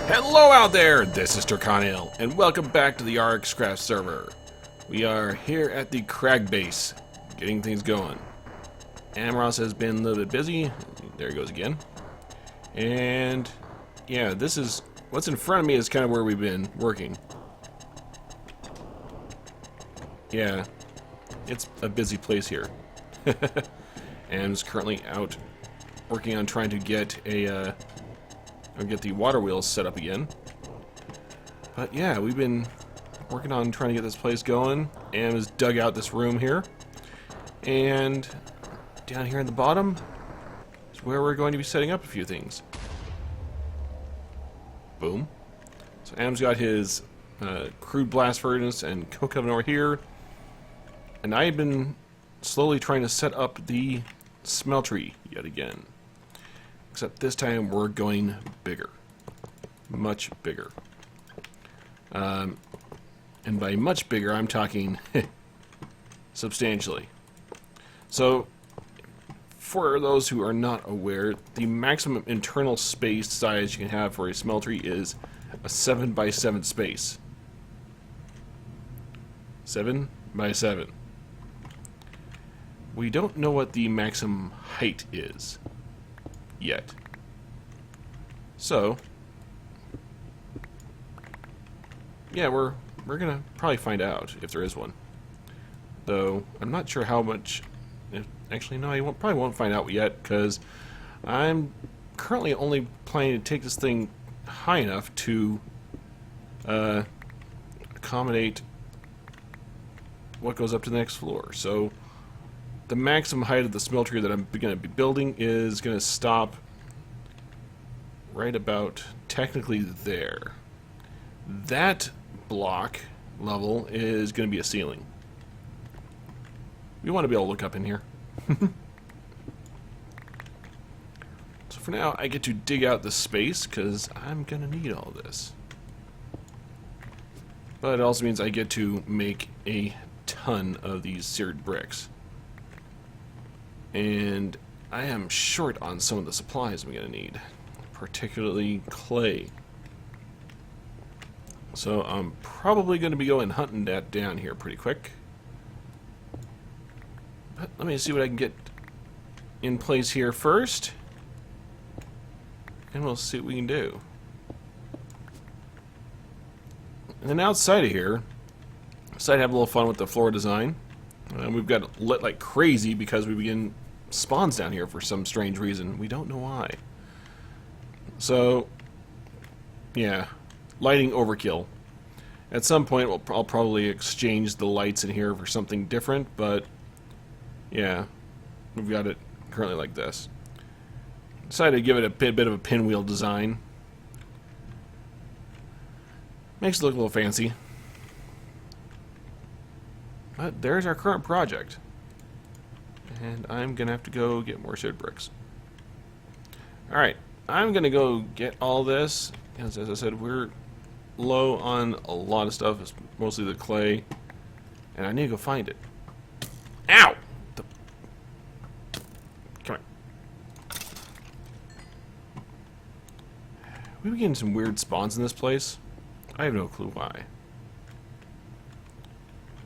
Hello out there, this is Terkanil, and welcome back to the RxCraft server. We are here at the crag base, getting things going. Amros has been a little bit busy, there he goes again. And yeah, this is, what's in front of me is kind of where we've been working. Yeah, it's a busy place here. And is currently out working on trying to get a, get the water wheels set up again. But yeah, we've been working on trying to get this place going. Am has dug out this room here. And down here in the bottom is where we're going to be setting up a few things. Boom. So Am's got his crude blast furnace and coke oven over here. And I've been slowly trying to set up the smeltery yet again. Except this time we're going bigger. Much bigger. And by much bigger, I'm talking substantially. So, for those who are not aware, the maximum internal space size you can have for a smeltery is a 7 by 7 space. 7 by 7. We don't know what the maximum height is yet. So, yeah, we're gonna probably find out if there is one. Though I'm not sure how much. Actually, no, probably won't find out yet because I'm currently only planning to take this thing high enough to accommodate what goes up to the next floor. So the maximum height of the smeltery that I'm going to be building is going to stop right about technically there. That block level is going to be a ceiling. We want to be able to look up in here. So for now, I get to dig out the space because I'm going to need all this. But it also means I get to make a ton of these seared bricks. And I am short on some of the supplies I'm going to need, particularly clay. So I'm probably going to be going hunting that down here pretty quick. But let me see what I can get in place here first. And we'll see what we can do. And then outside of here, I decided to have a little fun with the floor design. We've got it lit like crazy because we begin spawns down here for some strange reason. We don't know why. So, yeah, lighting overkill. At some point, I'll probably exchange the lights in here for something different, but yeah, we've got it currently like this. Decided to give it a bit of a pinwheel design. Makes it look a little fancy. But there's our current project. And I'm going to have to go get more seared bricks. Alright, I'm going to go get all this. As I said, we're low on a lot of stuff. It's mostly the clay. And I need to go find it. Ow! Come on. We've been getting some weird spawns in this place. I have no clue why.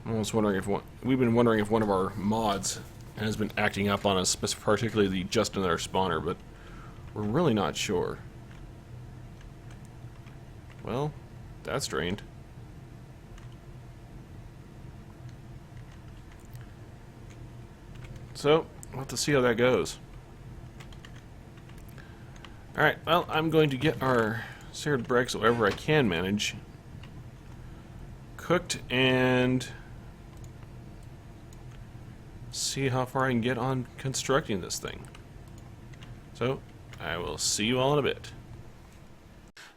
I'm almost wondering if we've been wondering if one of our mods has been acting up on us, particularly the just another spawner, but we're really not sure. Well, that's drained. So, we'll have to see how that goes. Alright, well, I'm going to get our seared bricks, however I can manage, cooked, and see how far I can get on constructing this thing. So, I will see you all in a bit.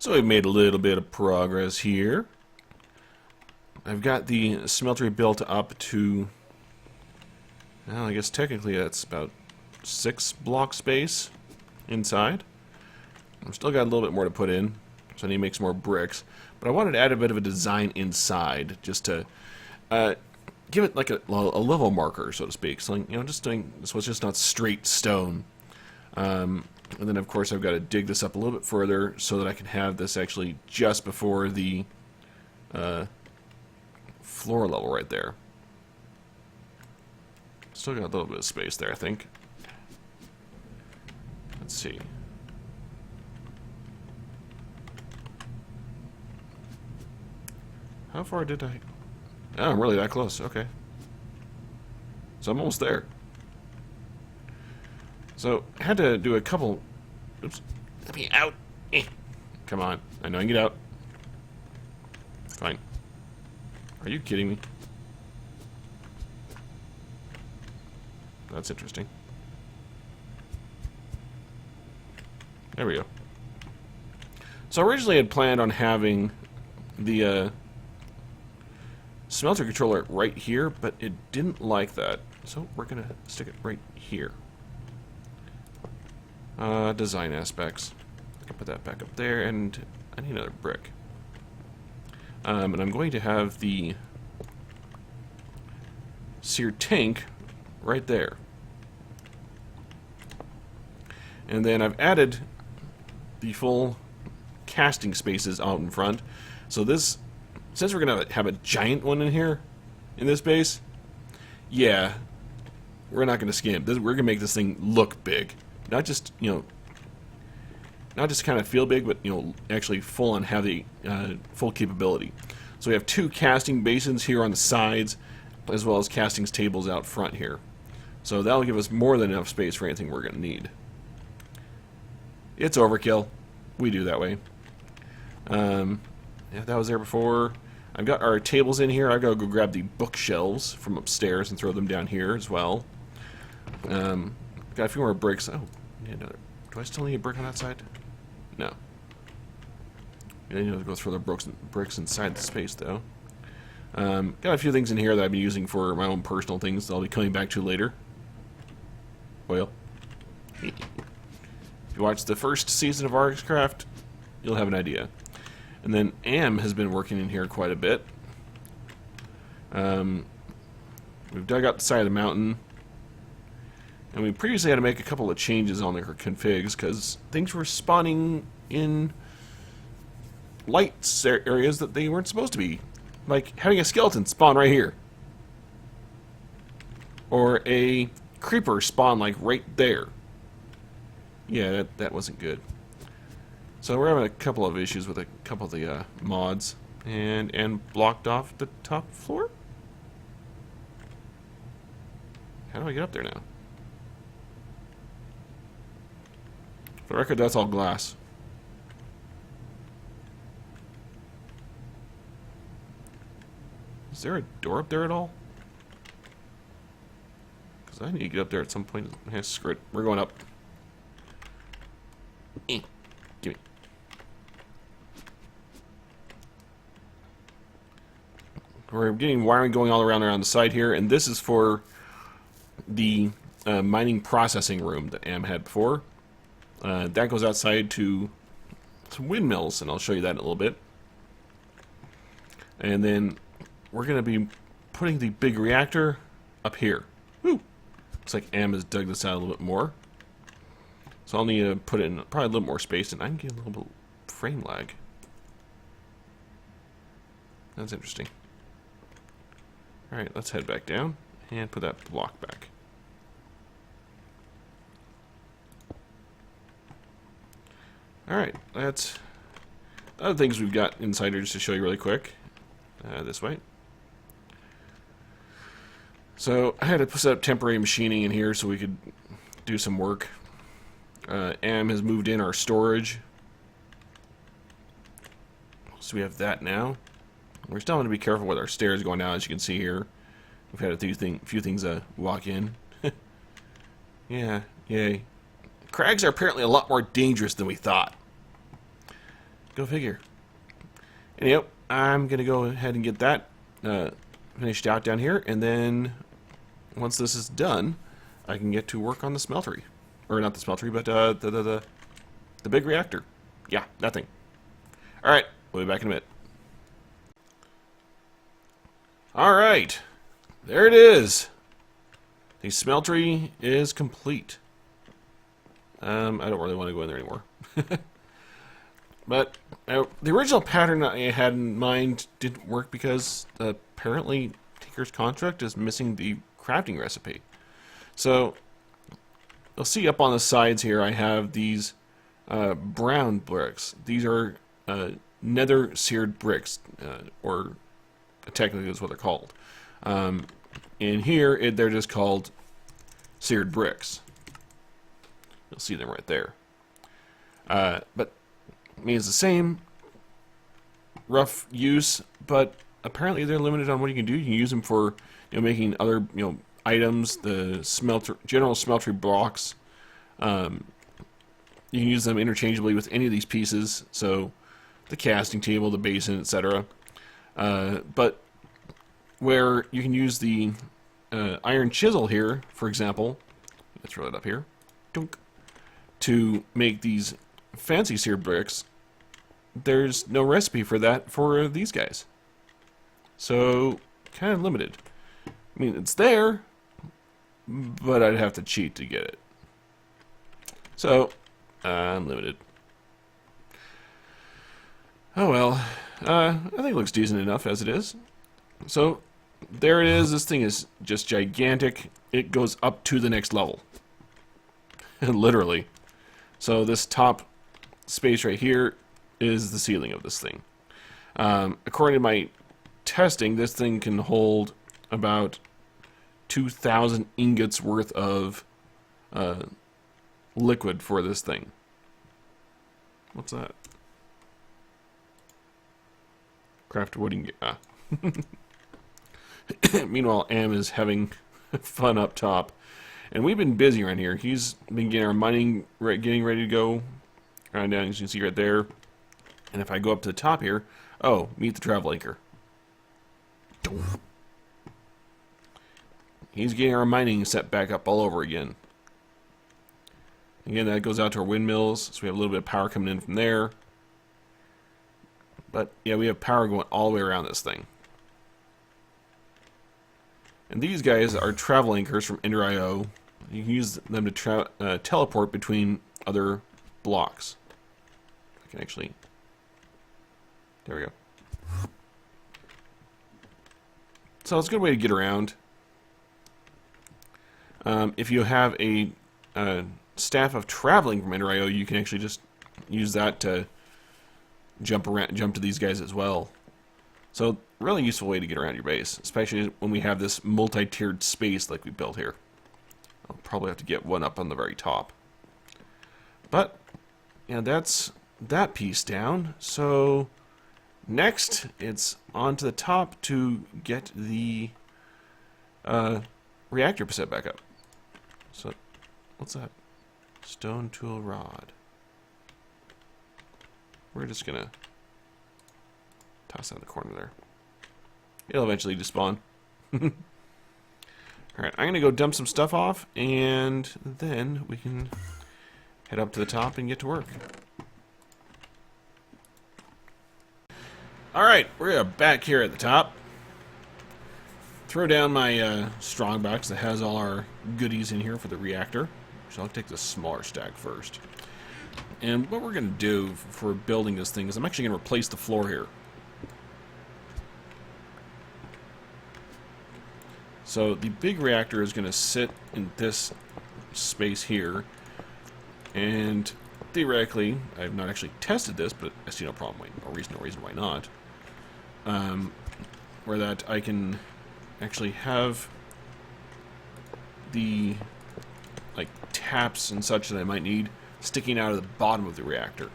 So we've made a little bit of progress here. I've got the smeltery built up to, well, I guess technically that's about 6 block space inside. I've still got a little bit more to put in, so I need to make some more bricks. But I wanted to add a bit of a design inside, just to give it like a level marker, so to speak. So, you know, just doing so it's just not straight stone. And then, of course, I've got to dig this up a little bit further so that I can have this actually just before the floor level right there. Still got a little bit of space there, I think. Let's see. How far did I... Oh, I'm really that close. Okay. So I'm almost there. So, I had to do a couple... Oops. Let me out. Come on. I know I can get out. Fine. Are you kidding me? That's interesting. There we go. So originally I had planned on having the smelter controller right here, but it didn't like that. So we're going to stick it right here. Design aspects. I can put that back up there, and I need another brick. And I'm going to have the sear tank right there. And then I've added the full casting spaces out in front. So this, since we're going to have a giant one in here, in this base, yeah, we're not going to skimp. We're going to make this thing look big. Not just, you know, not just kind of feel big, but, you know, actually full on have the full capability. So we have 2 casting basins here on the sides, as well as casting tables out front here. So that'll give us more than enough space for anything we're going to need. It's overkill. We do that way. Yeah, that was there before. I've got our tables in here. I've got to go grab the bookshelves from upstairs and throw them down here as well. Got a few more bricks. Oh, need another. Do I still need a brick on that side? No. I need to go throw the bricks inside the space, though. Got a few things in here that I've been using for my own personal things that I'll be coming back to later. Well. If you watch the first season of RxCraft, you'll have an idea. And then Am has been working in here quite a bit. We've dug out the side of the mountain. And we previously had to make a couple of changes on their configs because things were spawning in light areas that they weren't supposed to be. Like having a skeleton spawn right here. Or a creeper spawn like right there. Yeah, that wasn't good. So we're having a couple of issues with a couple of the mods. And blocked off the top floor? How do I get up there now? For the record, that's all glass. Is there a door up there at all? Because I need to get up there at some point. Yeah, screw it. We're going up. Gimme. We're getting wiring going all around the side here, and this is for the mining processing room that Am had before. That goes outside to some windmills, and I'll show you that in a little bit. And then we're going to be putting the big reactor up here. Woo! Looks like Am has dug this out a little bit more. So I'll need to put it in probably a little more space, and I can get a little bit of frame lag. That's interesting. Alright, let's head back down and put that block back. Alright, that's other things we've got inside here just to show you really quick. This way. So I had to set up temporary machining in here so we could do some work. Am has moved in our storage. So we have that now. We're still going to be careful with our stairs going down, as you can see here. We've had a few things walk in. Yeah, yay. Crags are apparently a lot more dangerous than we thought. Go figure. Anyhow, I'm going to go ahead and get that finished out down here, and then once this is done, I can get to work on the smeltery. Or not the smeltery, but the big reactor. Yeah, that thing. Alright, we'll be back in a minute. Alright, there it is. The smeltery is complete. I don't really want to go in there anymore. But the original pattern I had in mind didn't work because apparently Tinker's Construct is missing the crafting recipe. So you'll see up on the sides here I have these brown bricks. These are nether seared bricks, or technically is what they're called. And here they're just called seared bricks. You'll see them right there. But I mean, it's the same rough use, but apparently they're limited on what you can do. You can use them for, making other, items, the general smeltery blocks. You can use them interchangeably with any of these pieces, so the casting table, the basin, etc. But where you can use the iron chisel here, for example, let's throw it up here, to make these fancy seared bricks, there's no recipe for that for these guys. So, kind of limited. I mean, it's there, but I'd have to cheat to get it. So, I'm limited. Oh well, I think it looks decent enough as it is. So, there it is. This thing is just gigantic. It goes up to the next level. Literally. So, this top space right here is the ceiling of this thing. According to my testing, this thing can hold about 2,000 ingots worth of liquid for this thing. What's that? Craft wood ingot. Ah. Meanwhile, Am is having fun up top. And we've been busy around here. He's been getting our mining getting ready to go. Down, as you can see right there. And if I go up to the top here, oh, meet the travel anchor. He's getting our mining set back up all over again. Again, that goes out to our windmills, so we have a little bit of power coming in from there. But yeah, we have power going all the way around this thing. And these guys are travel anchors from Ender.io. You can use them to teleport between other blocks. I can actually... There we go. So it's a good way to get around. If you have a staff of traveling from Ender.io, you can actually just use that to jump to these guys as well. So, really useful way to get around your base, especially when we have this multi-tiered space like we built here. I'll probably have to get one up on the very top. But, yeah, that's that piece down. So, next, it's on to the top to get the reactor set back up. So, what's that? Stone tool rod. We're just gonna toss that in the corner there. It'll eventually despawn. Alright, I'm gonna go dump some stuff off, and then we can head up to the top and get to work. Alright, we're back here at the top. Throw down my strong box that has all our goodies in here for the reactor. So I'll take the smaller stack first. And what we're going to do for building this thing is I'm actually going to replace the floor here. So the big reactor is going to sit in this space here. And theoretically, I have not actually tested this, but I see no problem, no reason why not. Where that I can actually have the taps and such that I might need sticking out of the bottom of the reactor.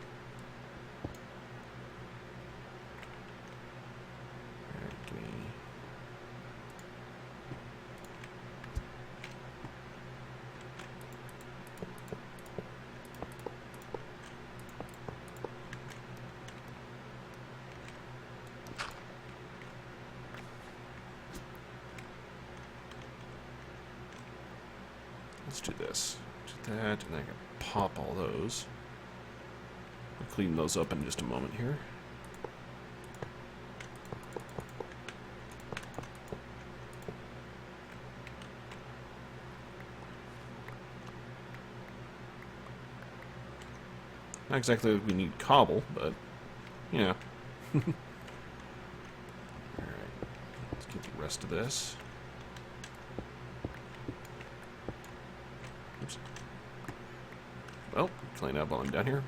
Let's do this. Do that, and I can pop all those. I'll clean those up in just a moment here. exactly like we need cobble, but, you know. Alright, let's get the rest of this. Oops. Well, clean up while I'm down here.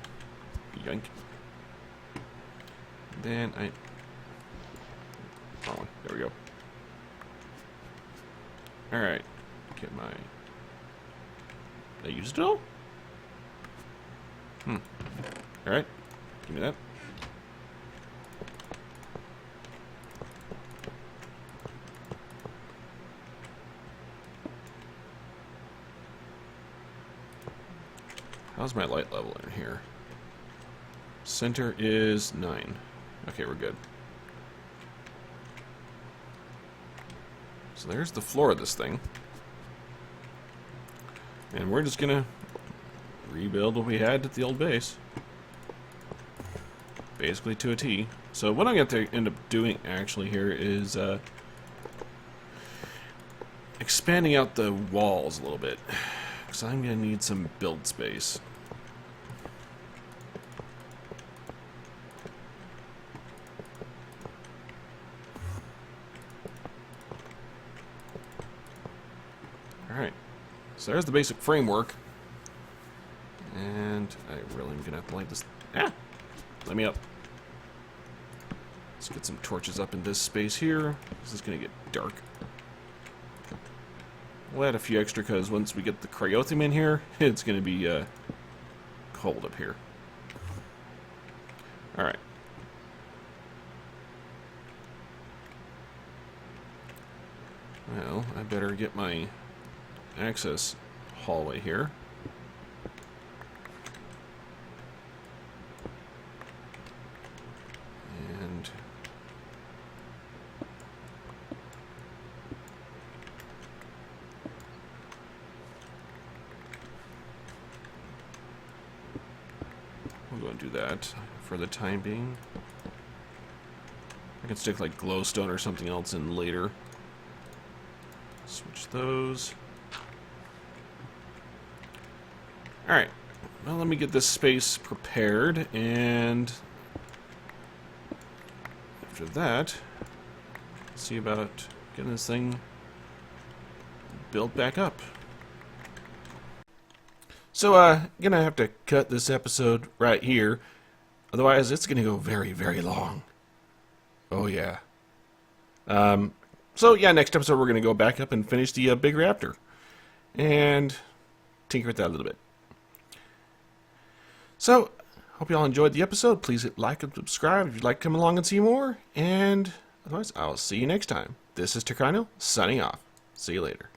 Yoink. Then I... Wrong one. There we go. Alright. Get my... Did I use it all? Alright. Give me that. How's my light level in here? Center is 9. Okay, we're good. So there's the floor of this thing. And we're just gonna rebuild what we had at the old base. Basically to a T. So what I'm going to end up doing actually here is expanding out the walls a little bit. Because I'm going to need some build space. Alright. So there's the basic framework. And I really am going to have to light this... Ah! Let me up. Let's get some torches up in this space here. This is going to get dark. We'll add a few extra because once we get the cryothium in here, it's going to be cold up here. Alright. Well, I better get my access hallway here. And we'll go and do that for the time being. I can stick like glowstone or something else in later. Switch those. Alright, well, let me get this space prepared, and after that, see about getting this thing built back up. So, gonna have to cut this episode right here, otherwise it's gonna go very, very long. Oh, yeah. So, yeah, next episode we're gonna go back up and finish the big raptor, and tinker with that a little bit. So, hope you all enjoyed the episode. Please hit like and subscribe if you'd like to come along and see more. And otherwise, I'll see you next time. This is Terkanil, signing off. See you later.